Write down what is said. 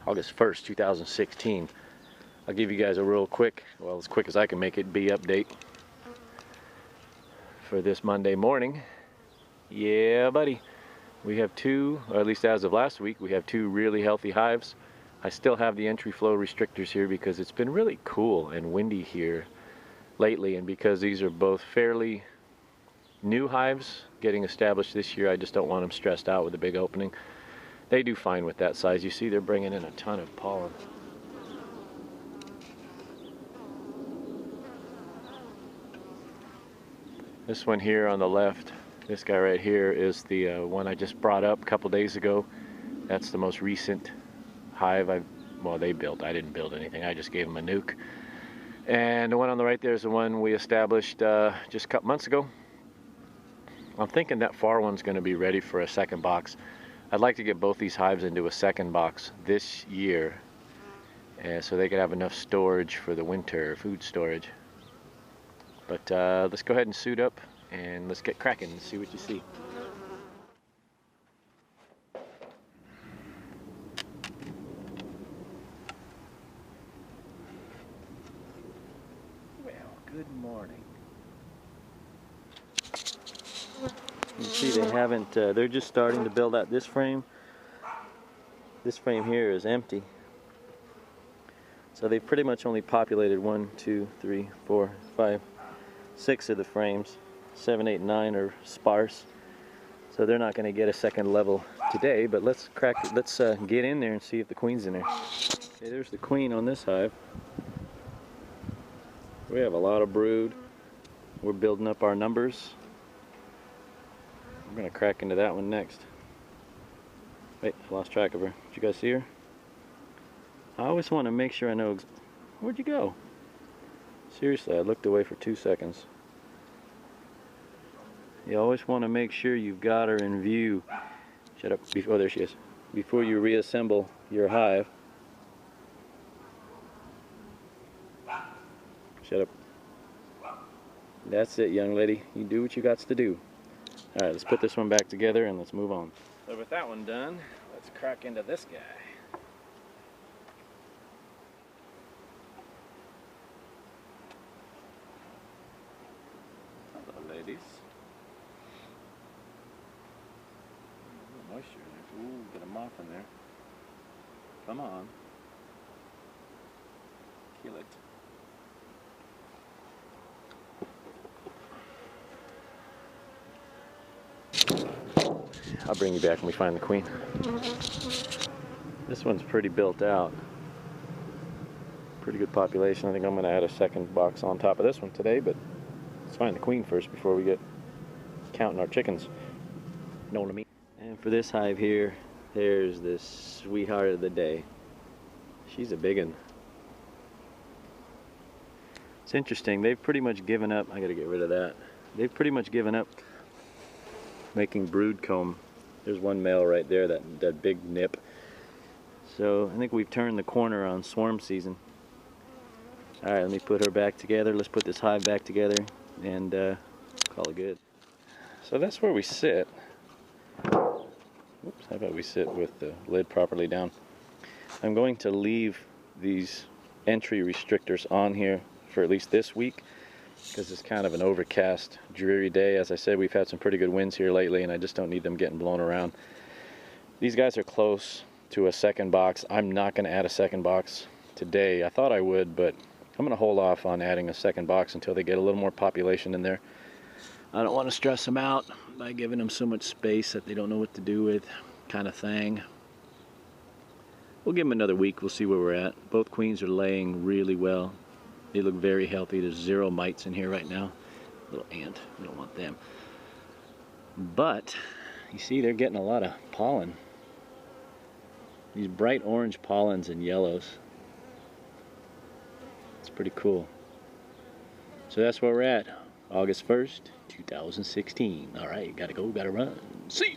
August 1st, 2016. I'll give you guys a real quick, well, as quick as I can make it, bee update for this Monday morning. Yeah, buddy. We have two, or at least as of last week, we have two really healthy hives. I still have the entry flow restrictors here because it's been really cool and windy here lately, and because these are both fairly new hives getting established this year, I just don't want them stressed out with a big opening. They do fine with that size. You see they're bringing in a ton of pollen. This one here on the left, this guy right here, is the one I just brought up a couple days ago. That's the most recent hive they built. I didn't build anything. I just gave them a nuke. And the one on the right there is the one we established just a couple months ago. I'm thinking that far one's going to be ready for a second box. I'd like to get both these hives into a second box this year, so they could have enough storage for the winter, food storage. But let's go ahead and suit up and let's get cracking and see what you see. Well, good morning. You see they haven't, they're just starting to build out this frame. This frame here is empty. So they've pretty much only populated 1, 2, 3, 4, 5, 6 of the frames. 7, 8, 9 are sparse. So they're not going to get a second level today, but let's get in there and see if the queen's in there. Okay, there's the queen on this hive. We have a lot of brood. We're building up our numbers. I'm going to crack into that one next. Wait, I lost track of her. Did you guys see her? I always want to make sure I know. Where'd you go? Seriously, I looked away for 2 seconds. You always want to make sure you've got her in view. Shut up. Oh, there she is. Before you reassemble your hive. Shut up. That's it, young lady. You do what you got to do. Alright, let's put this one back together and let's move on. So with that one done, let's crack into this guy. Hello, ladies. A little moisture in there. Ooh, get a moth in there. Come on. Kill it. I'll bring you back when we find the queen. This one's pretty built out. Pretty good population. I think I'm going to add a second box on top of this one today, but let's find the queen first before we get counting our chickens. Know what I mean? And for this hive here, there's this sweetheart of the day. She's a big one. It's interesting. They've pretty much given up. I got to get rid of that. They've pretty much given up making brood comb. There's one male right there, that big nip. So I think we've turned the corner on swarm season. Alright, let me put her back together. Let's put this hive back together and call it good. So that's where we sit. Oops, how about we sit with the lid properly down. I'm going to leave these entry restrictors on here for at least this week, because it's kind of an overcast, dreary day. As I said, we've had some pretty good winds here lately, and I just don't need them getting blown around. These guys are close to a second box. I'm not going to add a second box today. I thought I would, but I'm going to hold off on adding a second box until they get a little more population in there. I don't want to stress them out by giving them so much space that they don't know what to do with, kind of thing. We'll give them another week. We'll see where we're at. Both queens are laying really well. They look very healthy. There's 0 mites in here right now. Little ant. We don't want them. But you see, they're getting a lot of pollen. These bright orange pollens and yellows. It's pretty cool. So that's where we're at. August 1st, 2016. All right, gotta go, gotta run. See you.